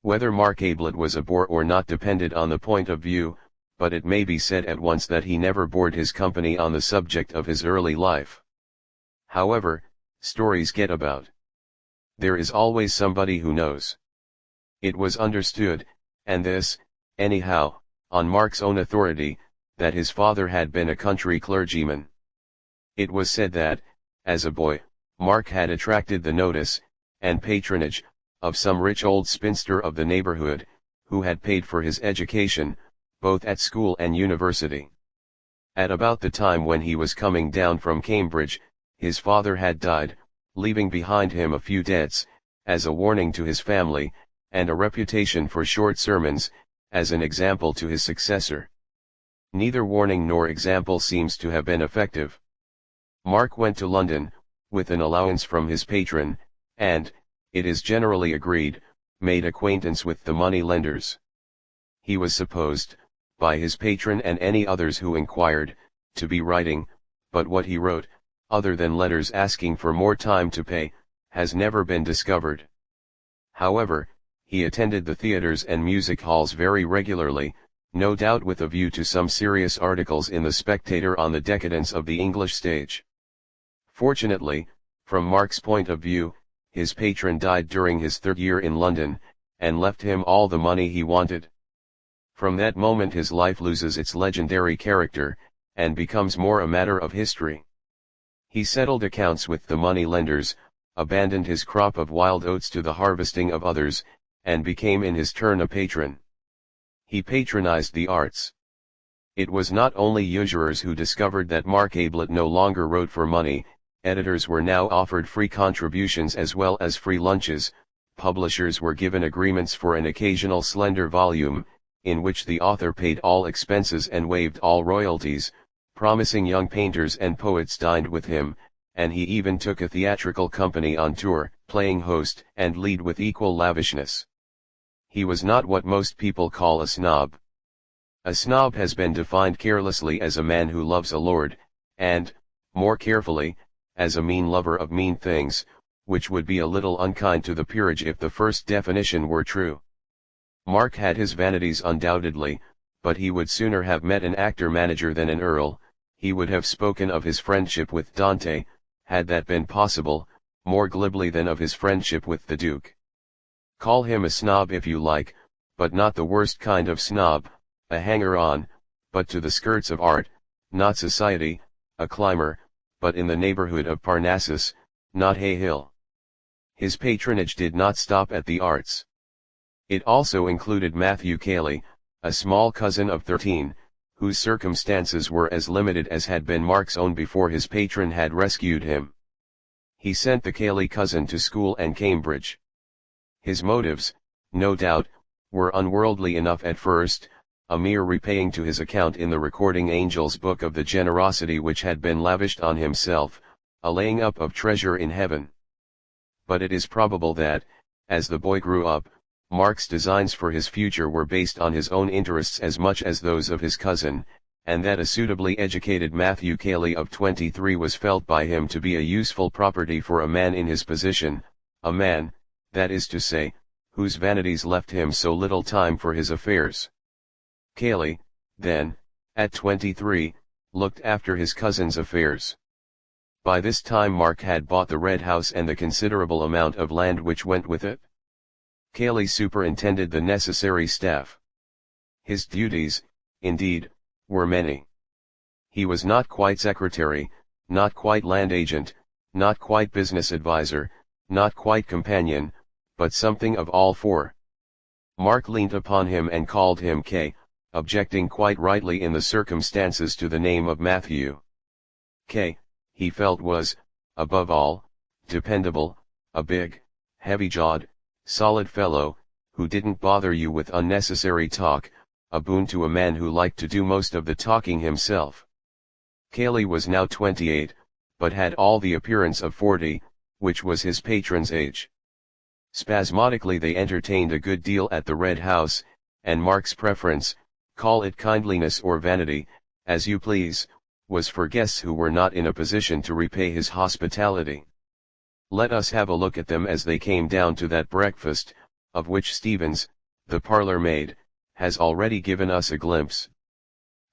Whether Mark Ablett was a bore or not depended on the point of view, but it may be said at once that he never bored his company on the subject of his early life. However, stories get about. There is always somebody who knows. It was understood, and this, anyhow, on Mark's own authority, that his father had been a country clergyman. It was said that, as a boy, Mark had attracted the notice, and patronage, of some rich old spinster of the neighborhood, who had paid for his education, both at school and university. At about the time when he was coming down from Cambridge, his father had died, leaving behind him a few debts, as a warning to his family, and a reputation for short sermons, as an example to his successor. Neither warning nor example seems to have been effective. Mark went to London, with an allowance from his patron, and, it is generally agreed, made acquaintance with the money lenders. He was supposed, by his patron and any others who inquired, to be writing, but what he wrote, other than letters asking for more time to pay, has never been discovered. However, he attended the theatres and music halls very regularly, no doubt with a view to some serious articles in the Spectator on the decadence of the English stage. Fortunately, from Mark's point of view, his patron died during his third year in London, and left him all the money he wanted. From that moment his life loses its legendary character, and becomes more a matter of history. He settled accounts with the money lenders, abandoned his crop of wild oats to the harvesting of others, and became in his turn a patron. He patronized the arts. It was not only usurers who discovered that Mark Ablett no longer wrote for money. Editors were now offered free contributions as well as free lunches, publishers were given agreements for an occasional slender volume, in which the author paid all expenses and waived all royalties, promising young painters and poets dined with him, and he even took a theatrical company on tour, playing host and lead with equal lavishness. He was not what most people call a snob. A snob has been defined carelessly as a man who loves a lord, and, more carefully, as a mean lover of mean things, which would be a little unkind to the peerage if the first definition were true. Mark had his vanities undoubtedly, but he would sooner have met an actor-manager than an earl. He would have spoken of his friendship with Dante, had that been possible, more glibly than of his friendship with the Duke. Call him a snob if you like, but not the worst kind of snob, a hanger-on, but to the skirts of art, not society, a climber, but in the neighborhood of Parnassus, not Hay Hill. His patronage did not stop at the arts. It also included Matthew Cayley, a small cousin of 13, whose circumstances were as limited as had been Mark's own before his patron had rescued him. He sent the Cayley cousin to school and Cambridge. His motives, no doubt, were unworldly enough at first, a mere repaying to his account in the recording angel's book of the generosity which had been lavished on himself, a laying up of treasure in heaven. But it is probable that, as the boy grew up, Mark's designs for his future were based on his own interests as much as those of his cousin, and that a suitably educated Matthew Cayley of 23 was felt by him to be a useful property for a man in his position, a man, that is to say, whose vanities left him so little time for his affairs. Cayley, then, at 23, looked after his cousin's affairs. By this time Mark had bought the Red House and the considerable amount of land which went with it. Cayley superintended the necessary staff. His duties, indeed, were many. He was not quite secretary, not quite land agent, not quite business advisor, not quite companion, but something of all four. Mark leant upon him and called him K, objecting quite rightly in the circumstances to the name of Matthew. K, he felt was, above all, dependable, a big, heavy-jawed, solid fellow, who didn't bother you with unnecessary talk, a boon to a man who liked to do most of the talking himself. Cayley was now 28, but had all the appearance of 40, which was his patron's age. Spasmodically they entertained a good deal at the Red House, and Mark's preference, call it kindliness or vanity, as you please, was for guests who were not in a position to repay his hospitality. Let us have a look at them as they came down to that breakfast, of which Stevens, the parlour maid, has already given us a glimpse.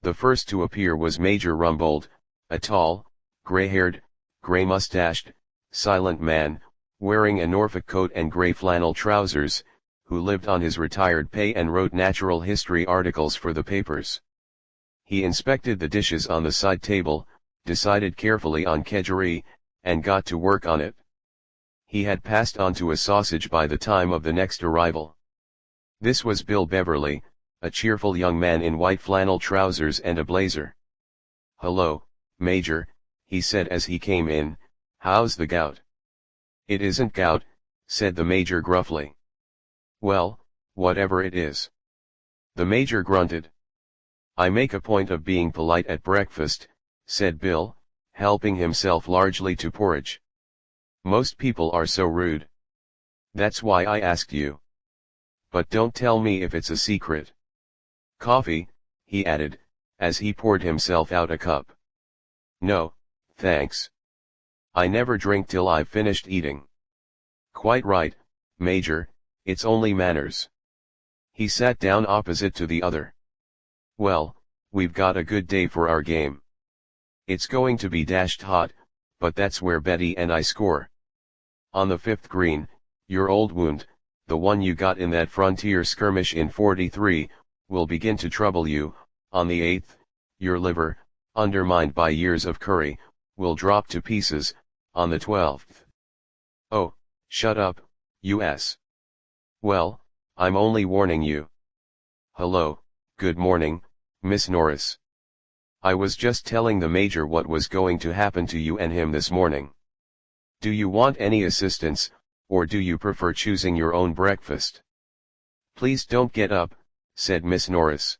The first to appear was Major Rumbold, a tall, grey-haired, grey-moustached, silent man, wearing a Norfolk coat and grey flannel trousers, who lived on his retired pay and wrote natural history articles for the papers. He inspected the dishes on the side table, decided carefully on kedgeree, and got to work on it. He had passed on to a sausage by the time of the next arrival. This was Bill Beverly, a cheerful young man in white flannel trousers and a blazer. "Hello, Major," he said as he came in, "how's the gout?" "It isn't gout," said the Major gruffly. "Well, whatever it is." The Major grunted. "I make a point of being polite at breakfast," said Bill, helping himself largely to porridge. "Most people are so rude. That's why I asked you. But don't tell me if it's a secret. Coffee?" he added, as he poured himself out a cup. "No, thanks. I never drink till I've finished eating." "Quite right, Major, it's only manners." He sat down opposite to the other. "Well, we've got a good day for our game. It's going to be dashed hot, but that's where Betty and I score. On the 5th green, your old wound, the one you got in that frontier skirmish in '43, will begin to trouble you. On the 8th, your liver, undermined by years of curry, will drop to pieces. On the 12th... Oh, shut up, U.S. Well, I'm only warning you. Hello, good morning, Miss Norris. I was just telling the Major what was going to happen to you and him this morning. Do you want any assistance, or do you prefer choosing your own breakfast?" "Please don't get up," said Miss Norris.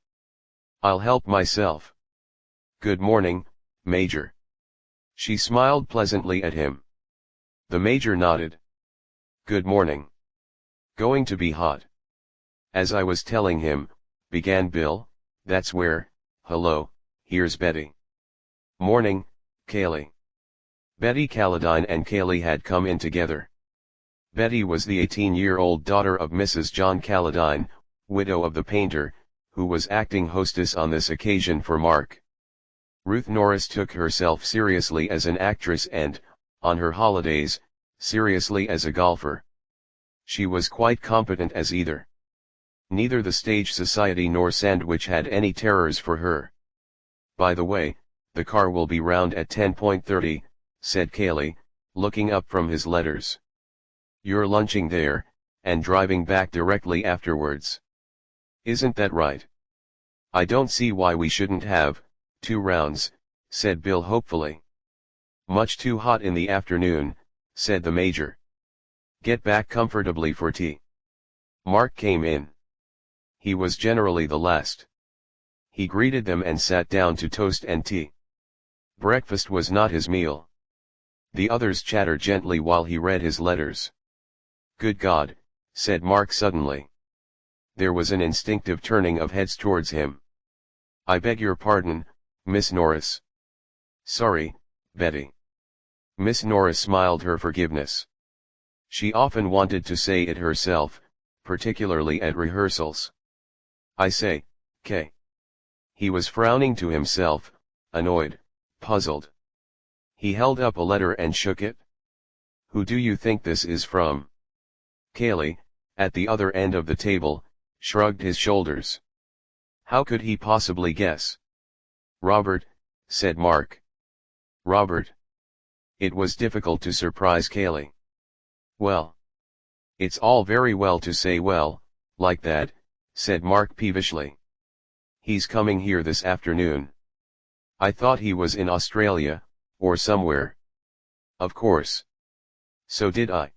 "I'll help myself." "Good morning, Major." She smiled pleasantly at him. The Major nodded. "Good morning. Going to be hot." "As I was telling him," began Bill, "that's where, hello, here's Betty." "Morning, Kaylee." Betty Calladine and Kaylee had come in together. Betty was the 18-year-old daughter of Mrs. John Calladine, widow of the painter, who was acting hostess on this occasion for Mark. Ruth Norris took herself seriously as an actress and, on her holidays, seriously as a golfer. She was quite competent as either. Neither the Stage Society nor Sandwich had any terrors for her. "By the way, the car will be round at 10:30, said Kaylee, looking up from his letters. "You're lunching there, and driving back directly afterwards. Isn't that right?" "I don't see why we shouldn't have 2 rounds, said Bill hopefully. "Much too hot in the afternoon," said the Major. "Get back comfortably for tea." Mark came in. He was generally the last. He greeted them and sat down to toast and tea. Breakfast was not his meal. The others chattered gently while he read his letters. "Good God," said Mark suddenly. There was an instinctive turning of heads towards him. "I beg your pardon, Miss Norris." "Sorry, Betty." Miss Norris smiled her forgiveness. She often wanted to say it herself, particularly at rehearsals. "I say, Kay." He was frowning to himself, annoyed, puzzled. He held up a letter and shook it. "Who do you think this is from?" Kaylee, at the other end of the table, shrugged his shoulders. How could he possibly guess? "Robert," said Mark. "Robert." It was difficult to surprise Kaylee. "Well. It's all very well to say well, like that," said Mark peevishly. "He's coming here this afternoon. I thought he was in Australia, or somewhere." "Of course. So did I."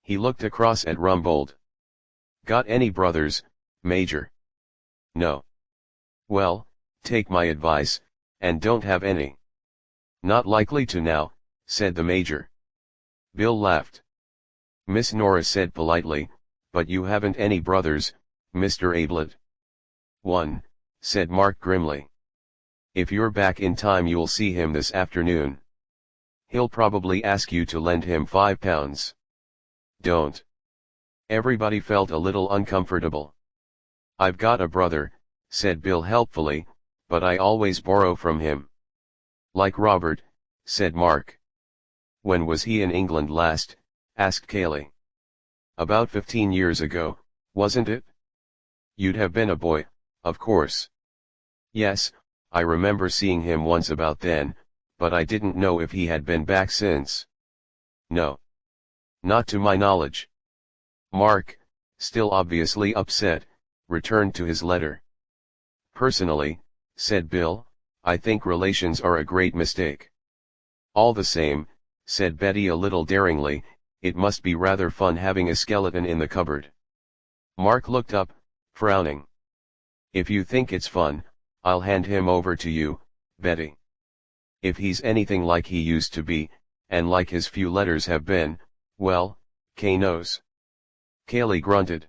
He looked across at Rumbold. "Got any brothers, Major?" "No." "Well, take my advice, and don't have any." "Not likely to now," said the Major. Bill laughed. Miss Norris said politely, "But you haven't any brothers, Mr. Ablett." "One," said Mark grimly. "If you're back in time you'll see him this afternoon. He'll probably ask you to lend him £5. Don't." Everybody felt a little uncomfortable. "I've got a brother," said Bill helpfully, "but I always borrow from him." "Like Robert," said Mark. "When was he in England last?" asked Kaylee. "About 15 years ago, wasn't it?" "You'd have been a boy, of course." "Yes, I remember seeing him once about then, but I didn't know if he had been back since." "No. Not to my knowledge." Mark, still obviously upset, returned to his letter. "Personally," said Bill, "I think relations are a great mistake." "All the same," said Betty a little daringly, "it must be rather fun having a skeleton in the cupboard." Mark looked up, frowning. "If you think it's fun, I'll hand him over to you, Betty. If he's anything like he used to be, and like his few letters have been, well, Kay knows." Kaylee grunted.